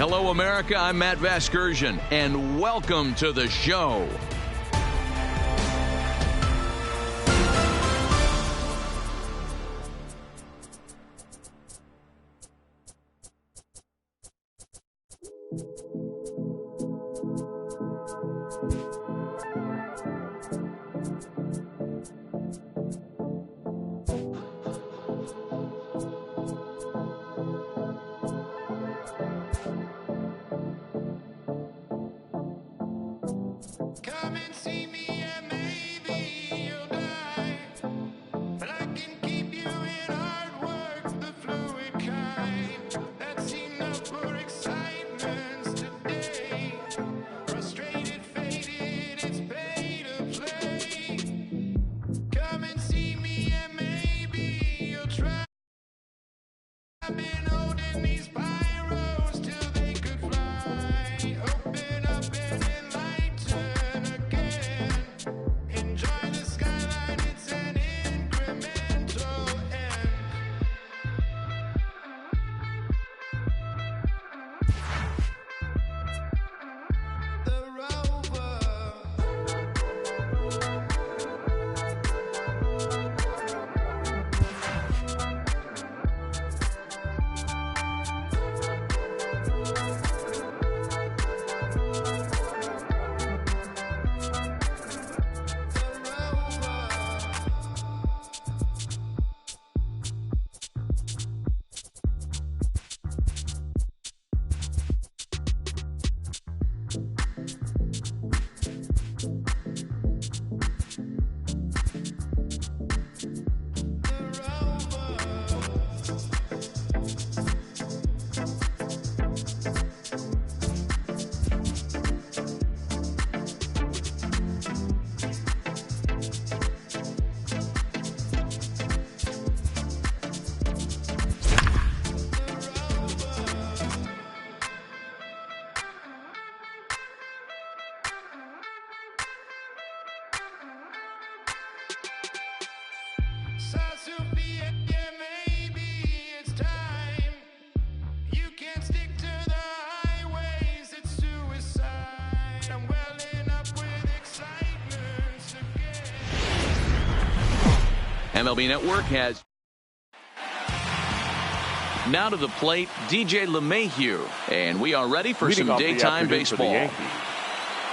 Hello, America. I'm Matt Vasgersian, and welcome to the show. Come and see me and maybe you'll die, but I can keep you in hard work, the fluid kind. That's enough for excitement today. Frustrated, faded, it's pay to play. Come and see me and maybe you'll try. I've been holding these pyros till they could fly. Open up and enlighten again. Enjoy the skyline, it's an incremental end. The rover. Sophia, yeah, maybe it's time. You can't stick to the highways, it's suicide. I'm welling up with excitement again. MLB Network has now to the plate DJ LeMahieu, and we are ready for some daytime baseball.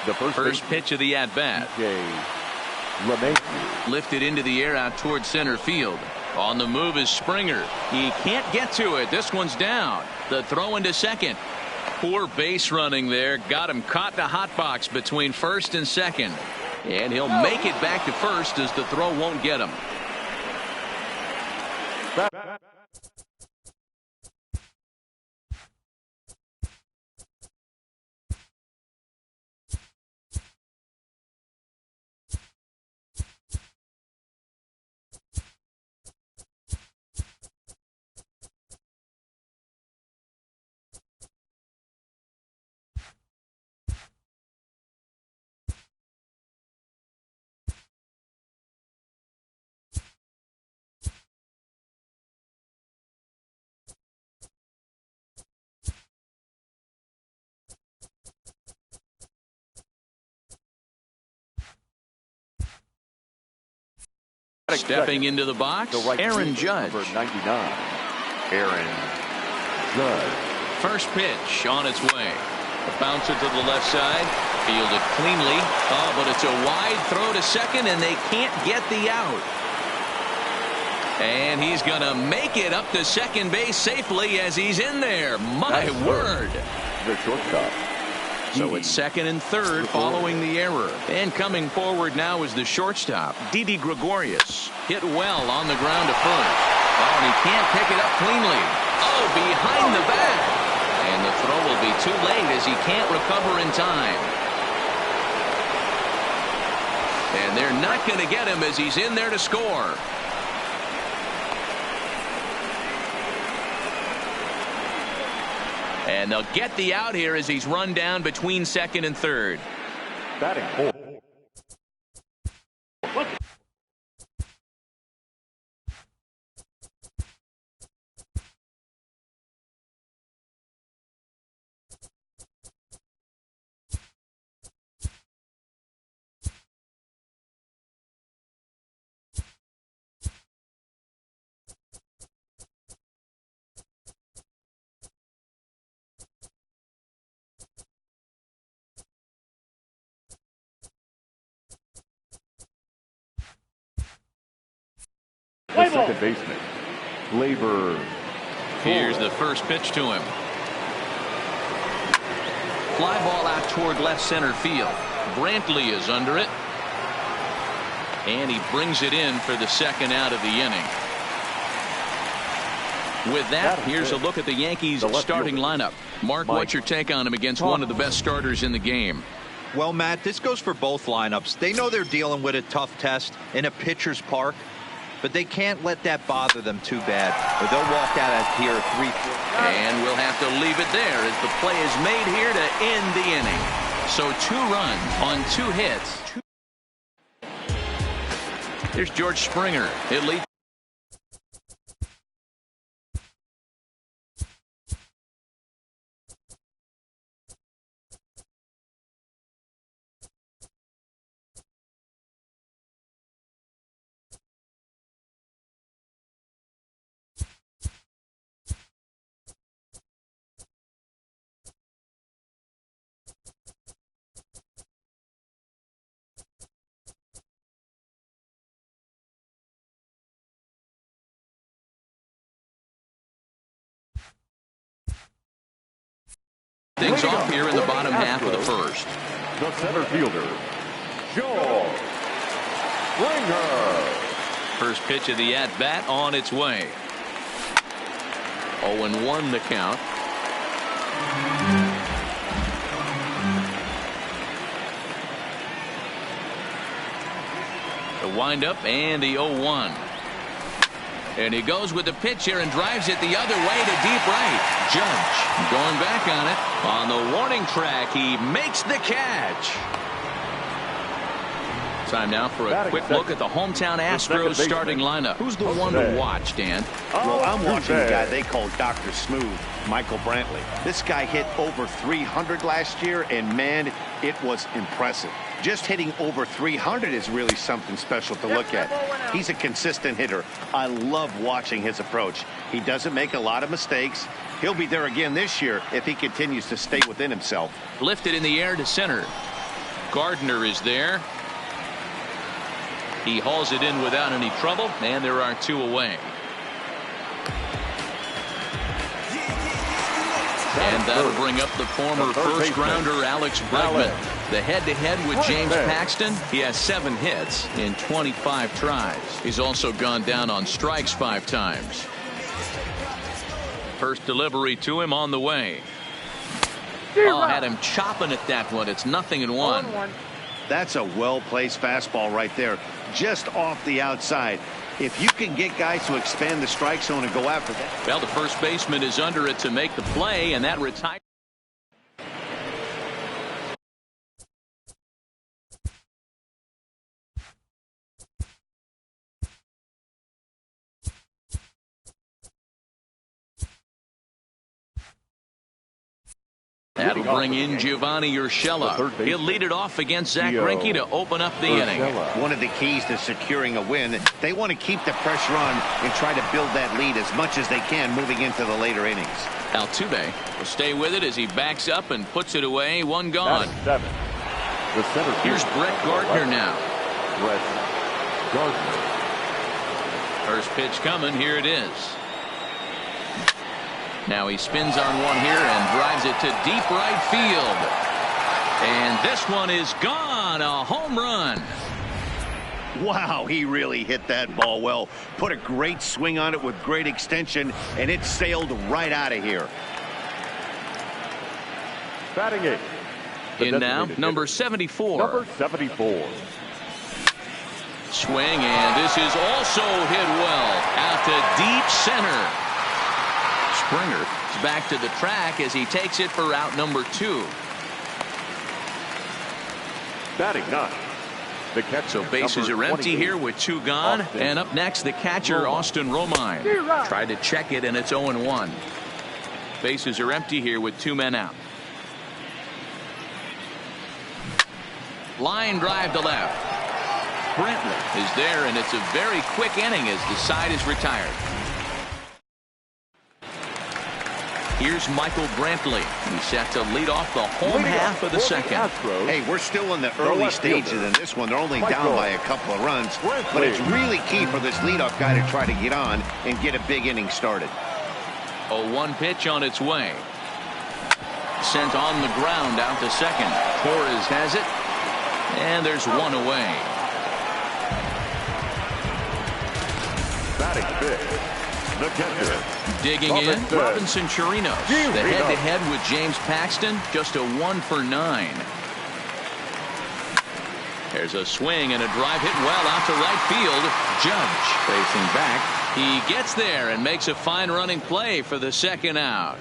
The First pitch of the at-bat. Lifted into the air out towards center field. On the move is Springer. He can't get to it. This one's down. The throw into second. Poor base running there. Got him caught in a hot box between first and second. And he'll make it back to first as the throw won't get him. Stepping into the box, Aaron Judge. Number 99, Aaron Judge. First pitch on its way. A bouncer to the left side. Fielded cleanly. Oh, but it's a wide throw to second, and they can't get the out. And he's going to make it up to second base safely as he's in there. My word. The shortstop. So it's second and third following the error. And coming forward now is the shortstop, Didi Gregorius. Hit well on the ground to first. Oh, and he can't pick it up cleanly. Oh, behind the bat. And the throw will be too late as he can't recover in time. And they're not going to get him as he's in there to score. And they'll get the out here as he's run down between second and third. Batting fourth. second baseman, Labor. Here's the first pitch to him. Fly ball out toward left center field. Brantley is under it. And he brings it in for the second out of the inning. With that, here's a look at the Yankees starting lineup. Mark, what's your take on him against one of the best starters in the game? Well, Matt, this goes for both lineups. They know they're dealing with a tough test in a pitcher's park, but they can't let that bother them too bad, or they'll walk out of here 3-4. And we'll have to leave it there as the play is made here to end the inning. So 2 runs on 2 hits. Here's George Springer. It leads. Things off here in the bottom half of the first. The center fielder, George Springer. First pitch of the at-bat on its way. 0-1 the count. The windup and the 0-1. And he goes with the pitch here and drives it the other way to deep right. Judge going back on it. On the warning track, he makes the catch. Time now for a quick look at the hometown Astros starting lineup. Who's the one to watch, Dan? Well, I'm watching the guy they call Dr. Smooth, Michael Brantley. This guy hit over 300 last year, and man, it was impressive. Just hitting over 300 is really something special to look at. He's a consistent hitter. I love watching his approach. He doesn't make a lot of mistakes. He'll be there again this year if he continues to stay within himself. Lifted in the air to center. Gardner is there. He hauls it in without any trouble, and there are 2 away. And that'll bring up the former first-rounder Alex Bregman. The head-to-head with James Paxton, he has 7 hits in 25 tries. He's also gone down on strikes 5 times. First delivery to him on the way. Oh, had him chopping at that one. It's 0-1. That's a well-placed fastball right there, just off the outside. If you can get guys to expand the strike zone and go after that. Well, the first baseman is under it to make the play, and that retires. That'll bring in Giovanni Urshela. He'll lead it off against Zach Greinke to open up the inning. One of the keys to securing a win, they want to keep the pressure on and try to build that lead as much as they can moving into the later innings. Altuve will stay with it as he backs up and puts it away. 1 gone. Here's Brett Gardner now. Brett Gardner. First pitch coming. Here it is. Now he spins on one here and drives it to deep right field. And this one is gone. A home run. Wow, he really hit that ball well. Put a great swing on it with great extension, and it sailed right out of here. Batting 8. In now, number 74. Number 74. Swing, and this is also hit well out to deep center. Springer is back to the track as he takes it for out number 2. Batting 9. The catcher, so bases are empty here with 2 gone. And up next, the catcher, Austin Romine. Tried to check it, and it's 0-1. Bases are empty here with 2 men out. Line drive to left. Brantley is there, and it's a very quick inning as the side is retired. Here's Michael Brantley. He's set to lead off the home half of the second. Hey, we're still in the early stages in this one. They're only down by a couple of runs, but it's really key for this leadoff guy to try to get on and get a big inning started. A 1 pitch on its way. Sent on the ground out to second. Torres has it, and there's one away. Batting fifth, the catcher. Digging in, Robinson Chirinos. The head-to-head with James Paxton, just a 1 for 9. There's a swing and a drive hit well out to right field. Judge facing back. He gets there and makes a fine running play for the second out.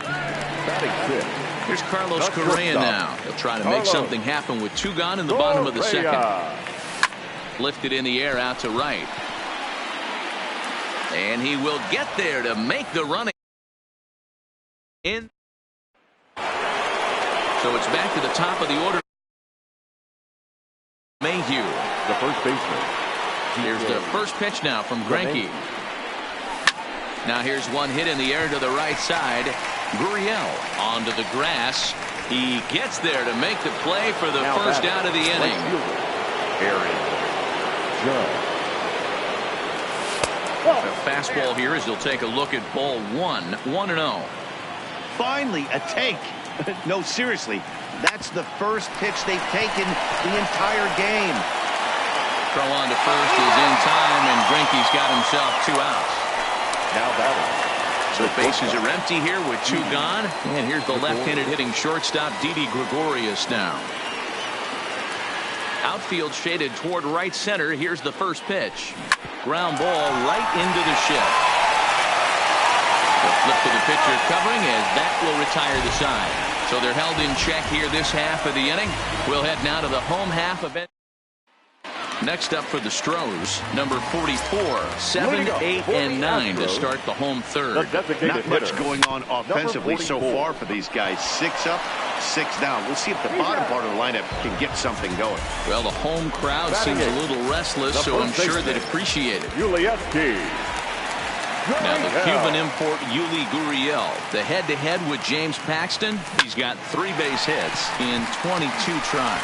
Batting fifth. Here's Carlos Correa now. He'll try to make something happen with 2 gone in the bottom of the second. Lifted in the air out to right. And he will get there to make the running. In. So it's back to the top of the order. Mayhew. The first baseman. Here's the first pitch now from Greinke. Now here's one hit in the air to the right side. Gurriel onto the grass. He gets there to make the play for the first out of the inning. Judge. A fastball here as he'll take a look at ball 1. 1-0. Finally, a take. No, seriously, that's the first pitch they've taken the entire game. Throw on to first is in time, and Greinke's got himself 2 outs. Now batting. So bases are empty here with 2 gone. And here's the left-handed hitting shortstop, Didi Gregorius now. Outfield shaded toward right center. Here's the first pitch. Ground ball right into the shift. The flip to the pitcher covering as that will retire the side. So they're held in check here this half of the inning. We'll head now to the home half of it. Next up for the Stros, number 44, 7, 8, and 9 to start the home third. Not much going on offensively so far for these guys. 6 up, 6 down. We'll see if the bottom part of the lineup can get something going. Well, the home crowd seems a little restless, so I'm sure they'd appreciate it. Now the Cuban import Yuli Gurriel, the head-to-head with James Paxton. He's got 3 base hits in 22 tries.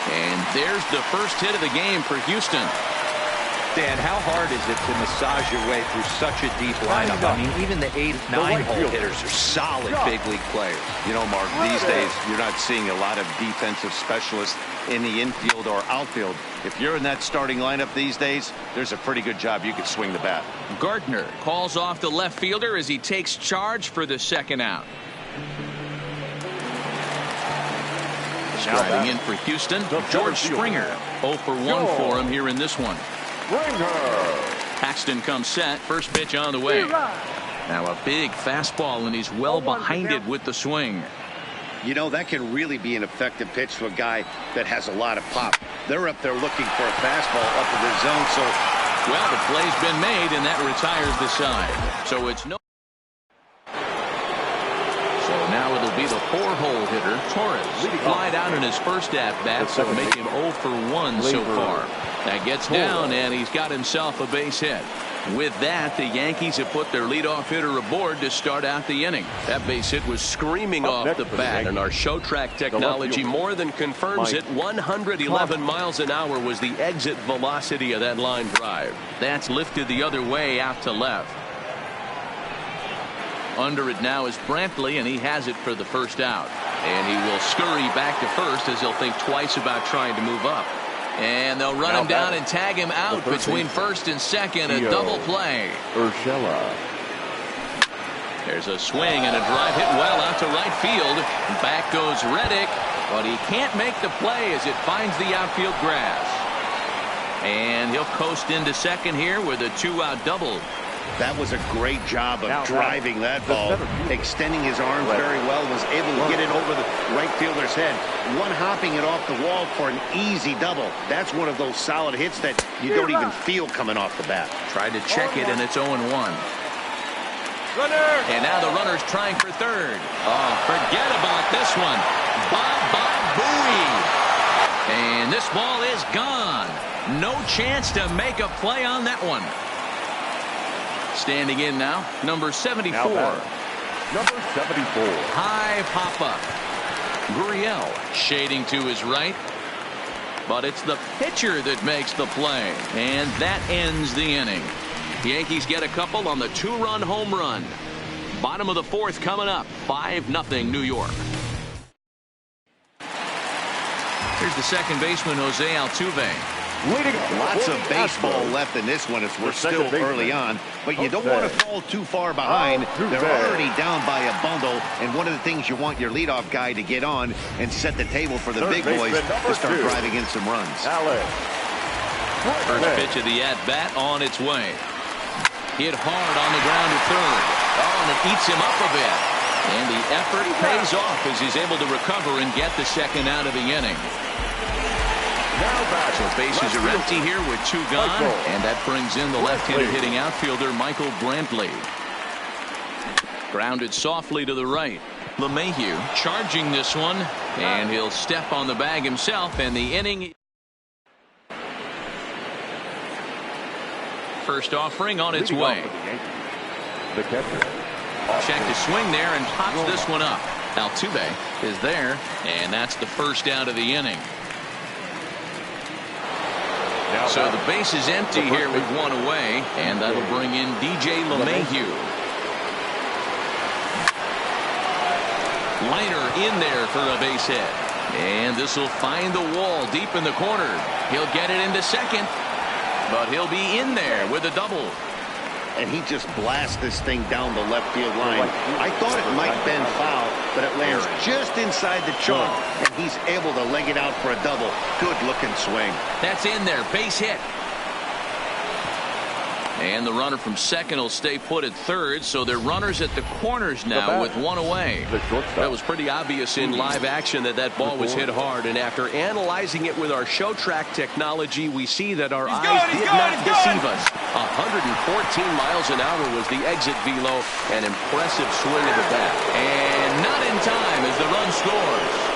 And there's the first hit of the game for Houston. Dan, how hard is it to massage your way through such a deep lineup? I mean, even the 8, 9-hole hitters are solid big league players. You know, Mark, these days you're not seeing a lot of defensive specialists in the infield or outfield. If you're in that starting lineup these days, there's a pretty good job you could swing the bat. Gardner calls off the left fielder as he takes charge for the second out. Striding in for Houston, George Springer. 0 for 1 for him here in this one. Paxton comes set. First pitch on the way. Now a big fastball, and he's well behind it with the swing. You know, that can really be an effective pitch to a guy that has a lot of pop. They're up there looking for a fastball up in the zone. So, well, the play's been made, and that retires the side. So it's no. Now it'll be the 4-hole hitter, Torres. Flied out in his first at-bat, so make him 0 for 1 so far. That gets down, and he's got himself a base hit. With that, the Yankees have put their leadoff hitter aboard to start out the inning. That base hit was screaming off the bat, and our show track technology more than confirms it. 111 miles an hour was the exit velocity of that line drive. That's lifted the other way out to left. Under it now is Brantley, and he has it for the first out. And he will scurry back to first as he'll think twice about trying to move up. And they'll run him down and tag him out between first and second. A double play. There's a swing and a drive hit well out to right field. Back goes Reddick, but he can't make the play as it finds the outfield grass. And he'll coast into second here with a 2-out double. That was a great job of driving that ball, extending his arms very well, was able to get it over the right fielder's head. One-hopping it off the wall for an easy double. That's one of those solid hits that you don't even feel coming off the bat. Tried to check it, and it's 0-1. And now the runner's trying for third. Oh, forget about this one. Booey. And this ball is gone. No chance to make a play on that one. Standing in now, number 74. Number 74. High pop-up. Gurriel shading to his right. But it's the pitcher that makes the play. And that ends the inning. The Yankees get a couple on the 2-run home run. Bottom of the 4th coming up. 5-0 New York. Here's the second baseman, Jose Altuve. Lots of baseball left in this one as we're still early on, but you don't want to fall too far behind. They're already down by a bundle, and one of the things you want your leadoff guy to get on and set the table for the big boys to start driving in some runs. First pitch of the at-bat on its way. Hit hard on the ground to third. Oh, and it eats him up a bit. And the effort pays off as he's able to recover and get the second out of the inning. So bases are empty here with 2 gone, and that brings in the left-handed hitting outfielder Michael Brantley. Grounded softly to the right. LeMahieu charging this one, and he'll step on the bag himself, and the inning. First offering on its way. The catcher. Check to swing there and pops this one up. Altuve is there, and that's the first out of the inning. So the base is empty here with 1 away, and that'll bring in DJ LeMahieu. Liner in there for a base hit. And this will find the wall deep in the corner. He'll get it into second, but he'll be in there with a double. And he just blasts this thing down the left field line. I thought it might bend foul, but it lands just inside the chalk, and he's able to leg it out for a double. Good looking swing. That's in there. Base hit. And the runner from second will stay put at third, so they're runners at the corners now with 1 away. That was pretty obvious in live action that ball was hit hard, and after analyzing it with our show track technology, we see that our eyes did not deceive us. 114 miles an hour was the exit velo, an impressive swing of the bat. And not in time as the run scores.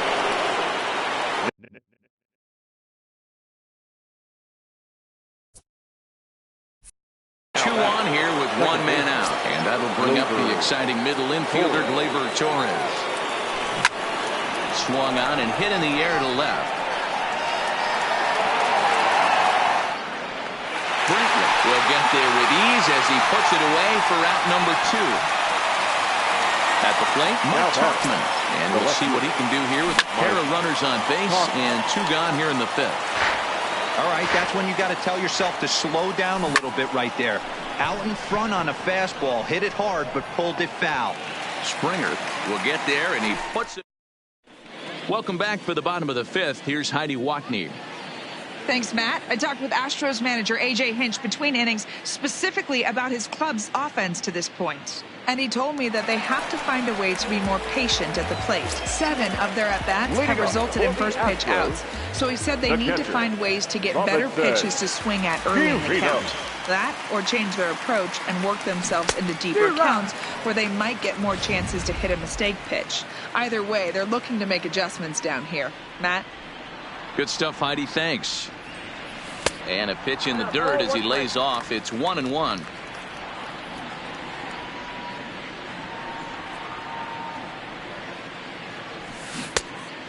2 on here with 1 man out, and that'll bring up the exciting middle infielder Gleyber Torres. Swung on and hit in the air to left. Brantley will get there with ease as he puts it away for out number 2. At the plate, Mike Tauchman, and we'll see what he can do here with a pair of runners on base and 2 gone here in the 5th. All right, that's when you got to tell yourself to slow down a little bit right there. Out in front on a fastball, hit it hard, but pulled it foul. Springer will get there, and he puts it. Welcome back for the bottom of the 5th. Here's Heidi Watney. Thanks, Matt. I talked with Astros manager A.J. Hinch between innings specifically about his club's offense to this point. And he told me that they have to find a way to be more patient at the plate. 7 of their at-bats have resulted in first pitch outs. So he said they need to find ways to get better pitches to swing at early in the count. That or change their approach and work themselves into deeper counts where they might get more chances to hit a mistake pitch. Either way, they're looking to make adjustments down here. Matt? Good stuff, Heidi. Thanks. And a pitch in the dirt as he lays off. It's 1-1.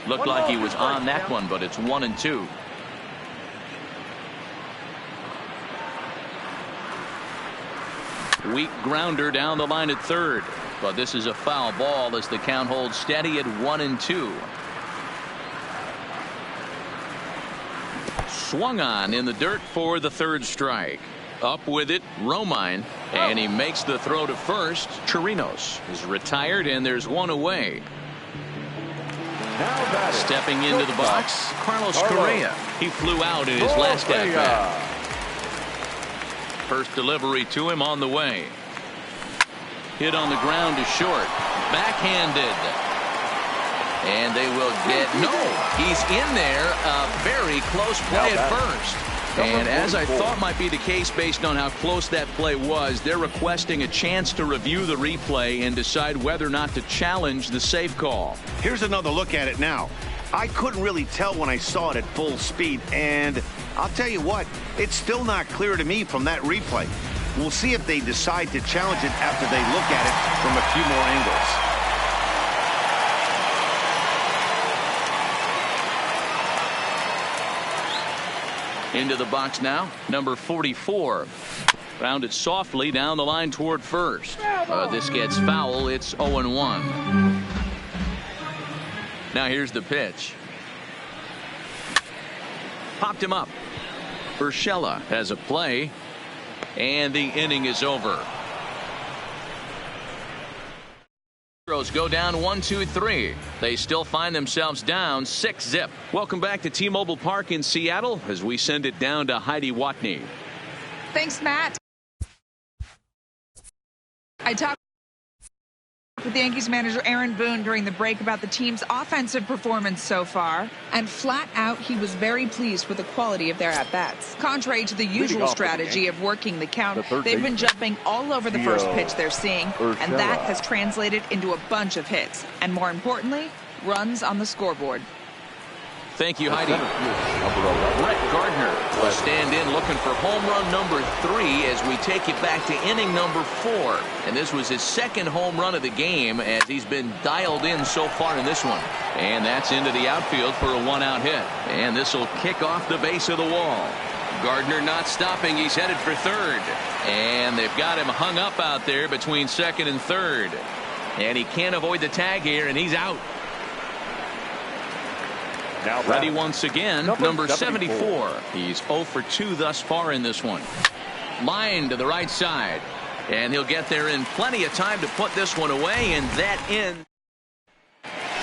Looked like he was on that one, but it's 1-2. Weak grounder down the line at third, but this is a foul ball as the count holds steady at 1-2. Swung on in the dirt for the 3rd strike. Up with it, Romine, and he makes the throw to first. Chirinos is retired, and there's 1 away. Stepping into the box, Carlos Correa. He flew out in his last at-bat. First delivery to him on the way. Hit on the ground to short. Backhanded. And they will get, he's in there. A very close play at first. And as I thought might be the case based on how close that play was, they're requesting a chance to review the replay and decide whether or not to challenge the safe call. Here's another look at it now. I couldn't really tell when I saw it at full speed, and I'll tell you what, it's still not clear to me from that replay. We'll see if they decide to challenge it after they look at it from a few more angles. Into the box now, number 44. Rounded softly down the line toward first. This gets foul. It's 0-1. Now here's the pitch. Popped him up. Urshela has a play. And the inning is over. Go down 1-2-3. They still find themselves down 6-0. Welcome back to T-Mobile Park in Seattle as we send it down to Heidi Watney. Thanks, Matt. I talked with the Yankees manager Aaron Boone during the break about the team's offensive performance so far, and flat out he was very pleased with the quality of their at-bats. Contrary to the usual strategy of working the count, they've been jumping all over the first pitch they're seeing, and that has translated into a bunch of hits, and more importantly, runs on the scoreboard. Thank you, Heidi. Brett Gardner will stand in looking for home run number 3 as we take you back to inning number 4. And this was his second home run of the game as he's been dialed in so far in this one. And that's into the outfield for a 1-out hit. And this will kick off the base of the wall. Gardner not stopping. He's headed for third. And they've got him hung up out there between second and third. And he can't avoid the tag here, and he's out. Now ready once again, number 74. He's 0 for 2 thus far in this one. Line to the right side. And he'll get there in plenty of time to put this one away, and that in.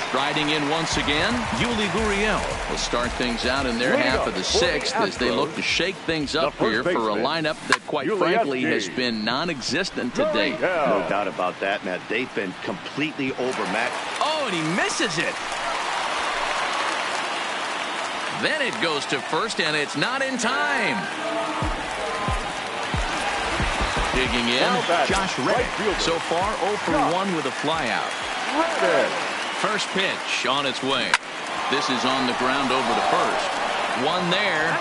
Striding in once again, Yuli Gurriel will start things out in their half of the 6th as they look to shake things up here for a lineup that, quite frankly, has been non-existent to date. No doubt about that, Matt. They've been completely overmatched. Oh, and he misses it. Then it goes to first, and it's not in time. Digging in, Josh Reddick. So far, 0 for 1 with a flyout. First pitch on its way. This is on the ground over to first. One there.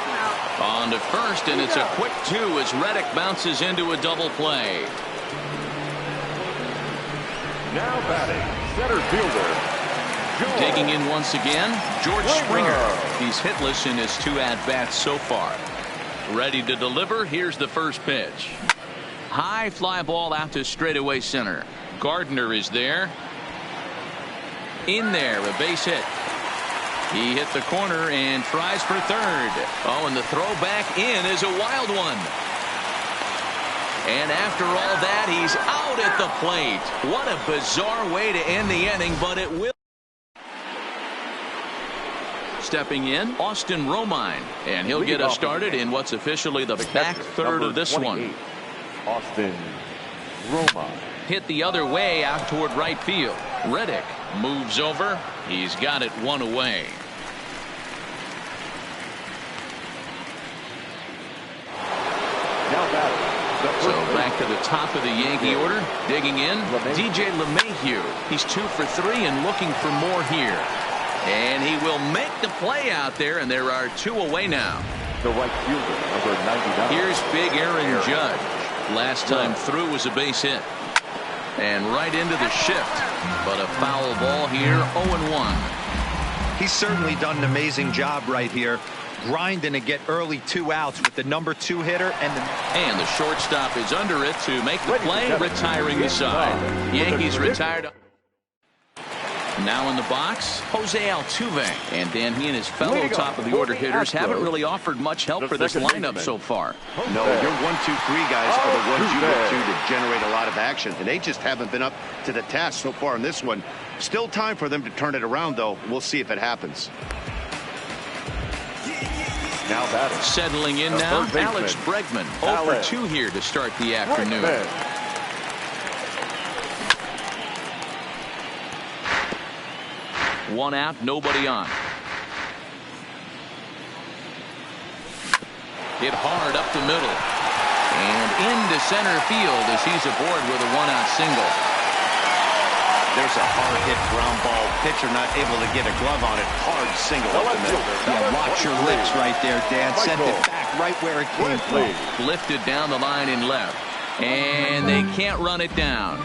On to first, and it's a quick 2 as Reddick bounces into a double play. Now batting, center fielder. Taking in once again, George Springer. He's hitless in his 2 at-bats so far. Ready to deliver. Here's the first pitch. High fly ball out to straightaway center. Gardner is there. In there, a base hit. He hit the corner and tries for third. Oh, and the throw back in is a wild one. And after all that, he's out at the plate. What a bizarre way to end the inning, but it will. Stepping in, Austin Romine, and he'll get us started in what's officially the back third of this one. Austin Romine. Hit the other way out toward right field. Reddick moves over. He's got it 1 away. Now batting. So back to the top of the Yankee order. Digging in, DJ LeMahieu. He's 2 for 3 and looking for more here. And he will make the play out there, and there are 2 away now. The right fielder, number 99. Here's big Aaron Judge. Last time through was a base hit. And right into the shift. But a foul ball here, 0-1. He's certainly done an amazing job right here, grinding to get early 2 outs with the number 2 hitter. And the shortstop is under it to make the play, retiring the side. Yankees retired. Now in the box, Jose Altuve. And Dan, he and his fellow top of the order hitters haven't really offered much help for this lineup so far. No, your 1, 2, 3 guys are the ones you look to generate a lot of action, and they just haven't been up to the task so far in this one. Still time for them to turn it around, though. We'll see if it happens. Now batting. Settling in now, Alex Bregman. 0 for 2 here to start the afternoon. 1 out, nobody on. Hit hard up the middle. And into center field as he's aboard with a 1-out single. There's a hard hit ground ball. Pitcher not able to get a glove on it. Hard single up the middle. Yeah, watch your lips right there, Dan. Sent it back right where it came from. Lifted down the line in left. And they can't run it down.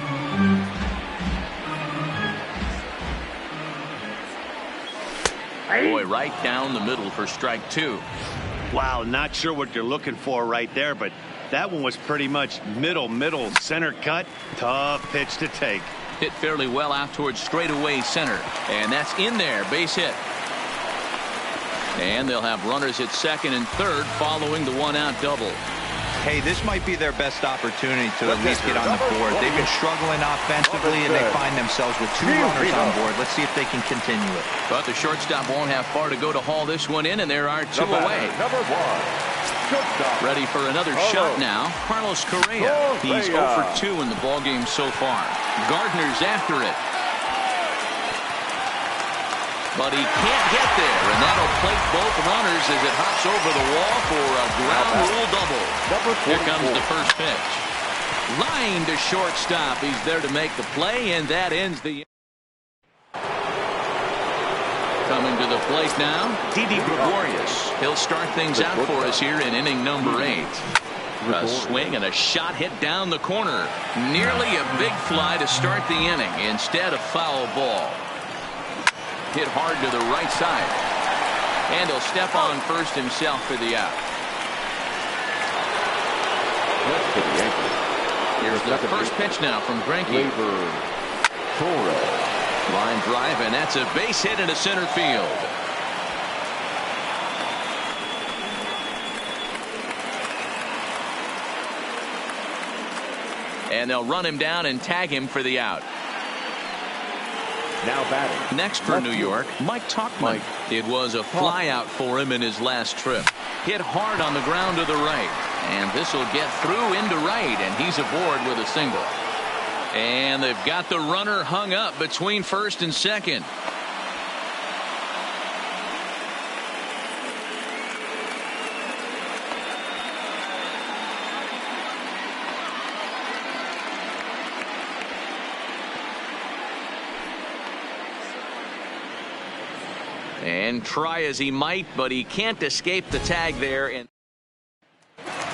Boy, right down the middle for strike 2. Wow, not sure what you're looking for right there, but that one was pretty much middle, center cut. Tough pitch to take. Hit fairly well out towards straightaway center. And that's in there. Base hit. And they'll have runners at second and third following the one-out double. Hey, this might be their best opportunity to at least get on the board. They've been struggling offensively, and they find themselves with 2 runners on board. Let's see if they can continue it. But the shortstop won't have far to go to haul this one in, and there are 2 away. Number 1. Ready for another shot now. Carlos Correa. He's 0 for 2 in the ballgame so far. Gardner's after it. But he can't get there, and that'll plate both runners as it hops over the wall for a ground rule double. Here comes the first pitch. Line to shortstop. He's there to make the play, and that ends the... Coming to the plate now, Didi Gregorius. He'll start things out for us here in inning number 8. A swing and a shot hit down the corner. Nearly a big fly to start the inning instead of foul ball. Hit hard to the right side. And he'll step on first himself for the out. Here's the first pitch now from Greinke. Line drive, and that's a base hit into center field. And they'll run him down and tag him for the out. Now batting. Next for New York, Mike Tauchman. It was a fly out for him in his last trip. Hit hard on the ground to the right. And this will get through into right, and he's aboard with a single. And they've got the runner hung up between first and second. And try as he might, but he can't escape the tag there. And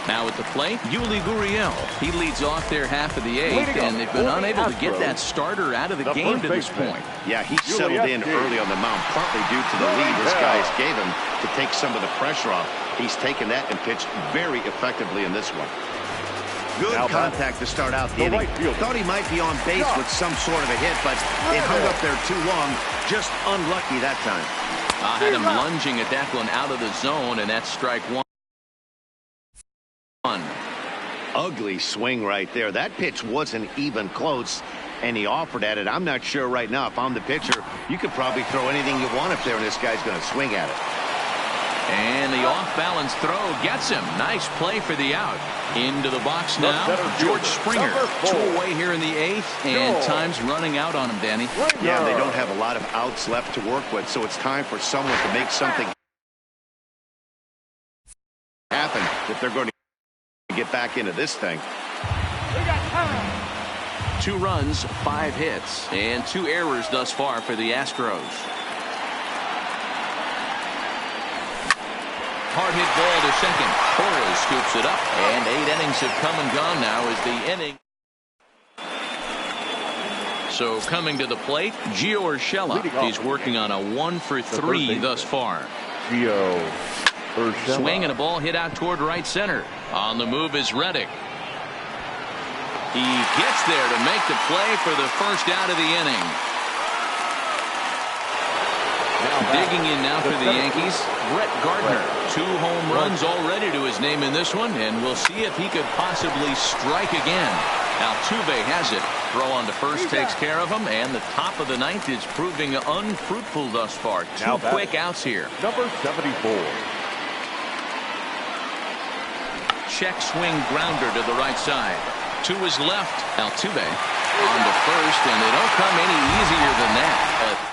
now at the plate, Yuli Gurriel. He leads off their half of the 8th, and they've been unable to get that starter out of the game to this point. Yeah, he settled in early on the mound, partly due to the lead this guy's gave him to take some of the pressure off. He's taken that and pitched very effectively in this one. Good contact to start out the inning. Thought he might be on base with some sort of a hit, but it hung up there too long. Just unlucky that time. I had him lunging at that one out of the zone, and that's strike 1. Ugly swing right there. That pitch wasn't even close, and he offered at it. I'm not sure right now if I'm the pitcher, you could probably throw anything you want up there, and this guy's going to swing at it. And the off-balance throw gets him. Nice play for the out. Into the box now, George Springer. 2 away here in the 8th, and time's running out on him, Danny. Yeah, they don't have a lot of outs left to work with, so it's time for someone to make something happen if they're going to get back into this thing. 2 runs, 5 hits, and 2 errors thus far for the Astros. Hard hit ball to second. Torres scoops it up, and 8 innings have come and gone now as the inning. So coming to the plate, Gio Urshela. He's working on a 1 for 3 thus far. Gio Urshela. Swing and a ball hit out toward right center. On the move is Reddick. He gets there to make the play for the first out of the inning. Digging in now for the Yankees, Brett Gardner. 2 home runs already to his name in this one, and we'll see if he could possibly strike again. Altuve has it. Throw on to first takes care of him, and the top of the 9th is proving unfruitful thus far. 2 quick outs here. Number 74. Check swing grounder to the right side. To his left, Altuve on to first, and they don't come any easier than that.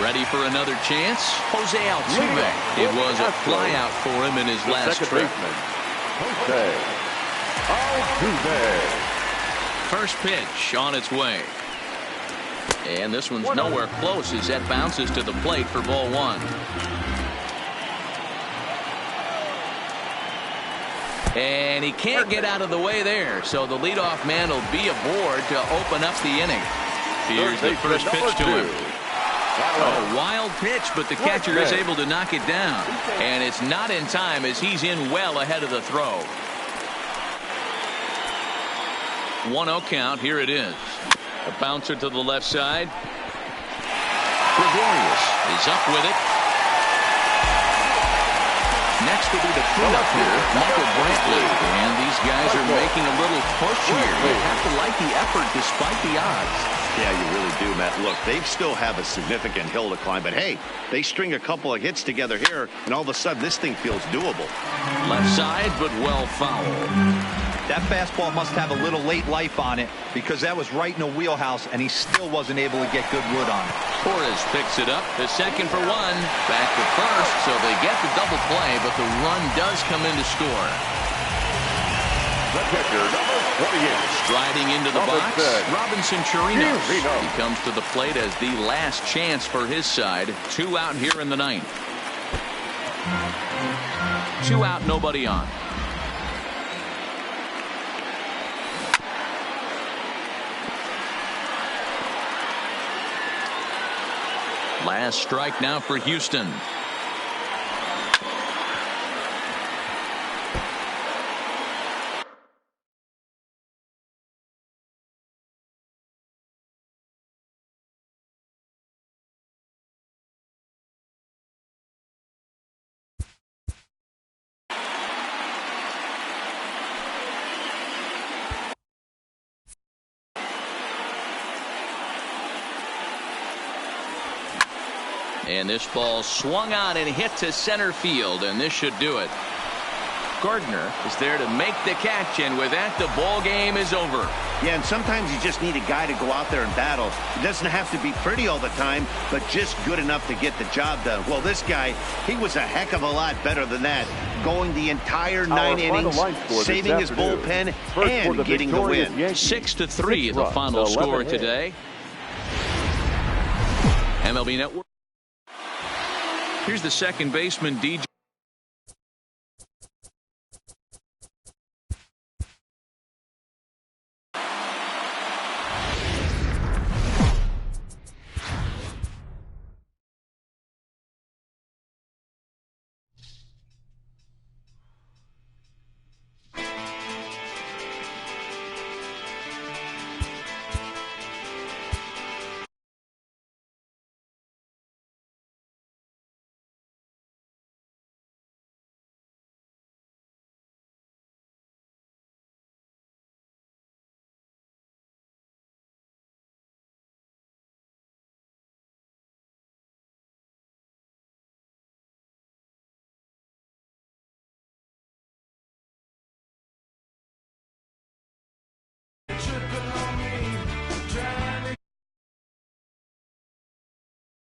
Ready for another chance? Jose Altuve. It was a flyout for him in his last trip. Jose Altuve. First pitch on its way. And this one's nowhere close as that bounces to the plate for ball 1. And he can't get out of the way there, so the leadoff man will be aboard to open up the inning. Here's the first pitch to him. A wild pitch, but the catcher is able to knock it down. And it's not in time as he's in well ahead of the throw. 1-0 count. Here it is. A bouncer to the left side. Gregorius is up with it. Next will be the cleanup here, Michael Brantley. And these guys are making a little push here. You have to like the effort despite the odds. Yeah, you really do, Matt. Look, they still have a significant hill to climb, but hey, they string a couple of hits together here, and all of a sudden this thing feels doable. Left side, but well fouled. That fastball must have a little late life on it because that was right in the wheelhouse, and he still wasn't able to get good wood on it. Torres picks it up. The second for one. Back to first, so they get the double play, but the run does come in to score. The pitcher, number 28. Striding into the box, Robinson Chirinos. He comes to the plate as the last chance for his side. 2 out here in the ninth. 2 out, nobody on. Last strike now for Houston. And this ball swung on and hit to center field, and this should do it. Gardner is there to make the catch, and with that, the ball game is over. Yeah, and sometimes you just need a guy to go out there and battle. It doesn't have to be pretty all the time, but just good enough to get the job done. Well, this guy, he was a heck of a lot better than that, going the entire 9 innings, saving his bullpen, and getting the win. 6-3, the final score today. MLB Network. Here's the second baseman, DJ.